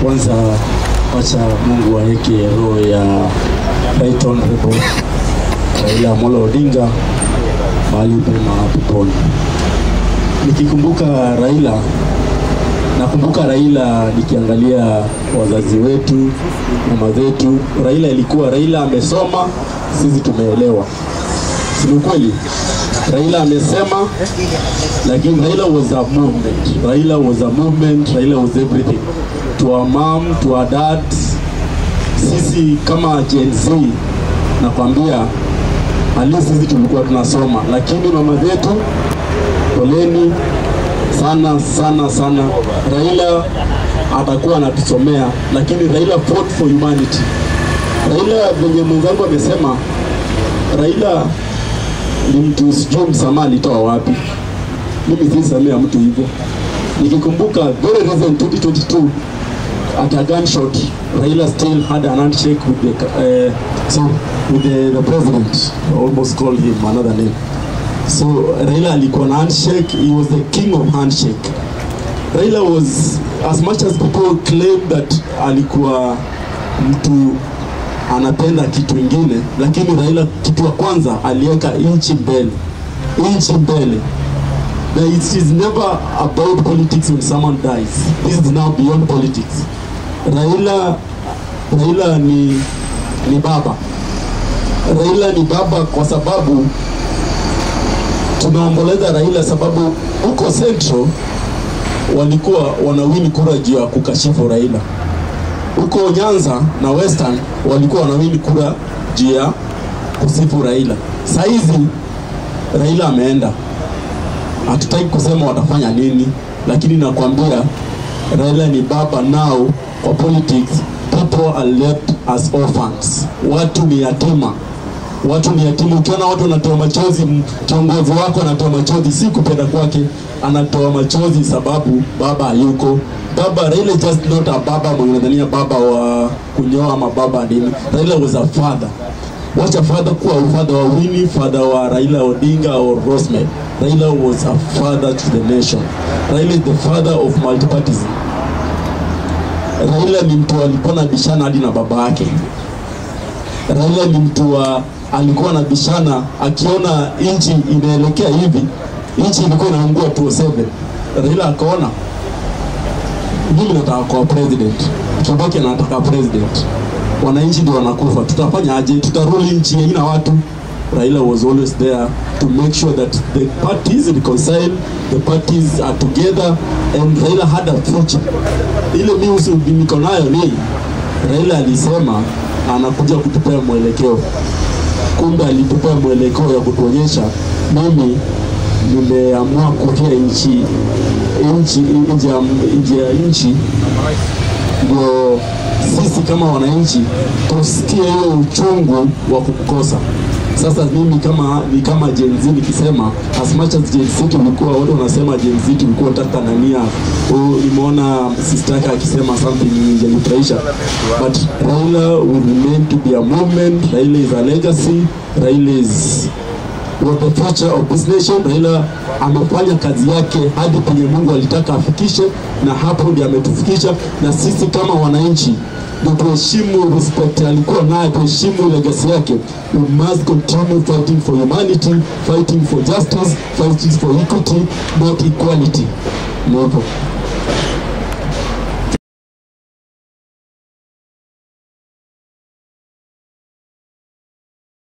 Kwanza acha Mungu aweke roho ya Right Honorable Raila Amolo Odinga mahali pema peponi. Nikikumbuka Raila, nakumbuka Raila nikiangalia wazazi wetu, mama zetu. Raila amesoma, sisi tumeelewa. Si kweli? Raila amesema, lakini Raila was a movement. Raila was a movement. Raila was everything. To our mom, to our dad. Sisi kama Gen Z, nakwambia, ali sisi tulikuwa tunasoma. Lakini mama zetu, poleni sana. Raila atakuwa anatusomea, lakini Raila fought for humanity. Raila, venye mwenzangu amesema, Raila ni mtu sijui msamaha alitoa wapi. Mimi sisamea mtu hivyo. Nikikumbuka very recent 2022 at a gunshot, Raila still had an handshake with the president. I almost called him another name. So Raila alikuwa na handshake. He was the king of handshake. Raila was, as much as people claim that alikuwa mtu anapenda kitu ingine, lakini Raila kitu ya kwanza aliweka inchi mbele. It is never about politics when someone dies. This is now beyond politics. Raila ni baba. Raila ni baba kwa sababu tunaomboleza Raila sababu huko Central walikuwa wanawini kura juu ya kukashifu Raila. Huko Nyanza na Western walikuwa wanawini kura juu ya kusifu Raila. Saizi Raila ameenda. Hatutaki kusema watafanya nini, lakini nakwambia Raila ni baba now. Kwa politics, people are left as orphans. Watu ni yatima. Ukiona watu wanatoa machozi, kiongozi wako anatoa machozi, si kupenda kwake, anatoa machozi sababu baba hayuko. Baba Raila just not a baba mwenye baba wa kunyoa ama baba nini. Raila was a father. Wacha father kuwa father wa Winnie, father wa Raila Odinga or Rosemary. Raila was a father to the nation. Raila is the father of multipartyism. Raila ni mtu alikuwa na bishana hadi na baba yake. Raila ni mtu alikuwa na bishana akiona inchi inaelekea hivi, inchi ilikuwa inaungua 207. Raila akaona mimi nataka kuwa president. Kibaki anataka president. Wananchi ndio wanakufa. Tutafanya aje? Tutarudi nchi ina watu. Raila was always there to make sure that the parties reconcile, the parties are together, and Raila had a future. Ile news niko nayo ni Raila alisema anakuja kutupea mwelekeo. Kumbe alitupea mwelekeo ya kutuonyesha mimi nimeamua kutia nchi ndio sisi kama wananchi tusikie hiyo uchungu wa kukosa. Sasa mimi kama Gen Z nikisema, as much as Gen Z tulikuwa wale wanasema Gen Z tulikuwa taka nania, nimeona sister yake akisema something ingenifurahisha, but Raila will remain to be a movement. Raila is a legacy. Raila is what the future of this nation. Raila amefanya kazi yake hadi penye Mungu alitaka afikishe, na hapo ndiye ametufikisha. Na sisi kama wananchi ndio tuheshimu respect alikuwa nayo, tuheshimu legacy yake. We must continue fighting for humanity, fighting for justice, fighting for equity, not equality. Mwapo.